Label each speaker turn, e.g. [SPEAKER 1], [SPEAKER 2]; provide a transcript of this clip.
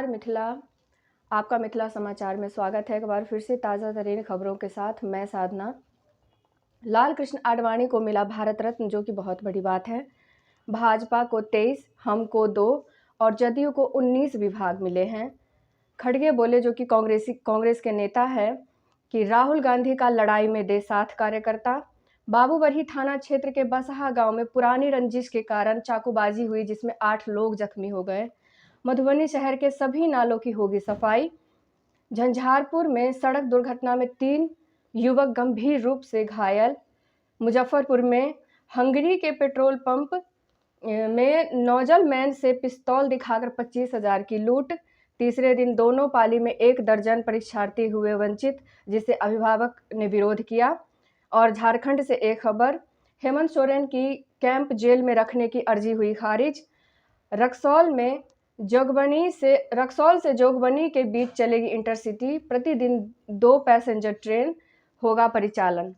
[SPEAKER 1] नमस्कार मिथिला, आपका मिथिला समाचार में स्वागत है। एक बार फिर से ताज़ा तरीन खबरों के साथ मैं साधना। लाल कृष्ण आडवाणी को मिला भारत रत्न, जो कि बहुत बड़ी बात है। भाजपा को 23, हमको 2 और जदयू को 19 विभाग मिले हैं। खड़गे बोले, जो कि कांग्रेस के नेता है, कि राहुल गांधी का लड़ाई में दे साथ कार्यकर्ता। बाबूबरही थाना क्षेत्र के बसहा गांव में पुरानी रंजिश के कारण चाकूबाजी हुई, जिसमें 8 लोग जख्मी हो गए। मधुबनी शहर के सभी नालों की होगी सफाई। झंझारपुर में सड़क दुर्घटना में 3 युवक गंभीर रूप से घायल। मुजफ्फरपुर में हंगरी के पेट्रोल पंप में नौजल मैन से पिस्तौल दिखाकर 25,000 की लूट। तीसरे दिन दोनों पाली में 1 दर्जन परीक्षार्थी हुए वंचित, जिसे अभिभावक ने विरोध किया। और झारखंड से एक खबर, हेमंत सोरेन की कैंप जेल में रखने की अर्जी हुई खारिज। रक्सौल से जोगबनी के बीच चलेगी इंटरसिटी। प्रतिदिन 2 पैसेंजर ट्रेन होगा परिचालन।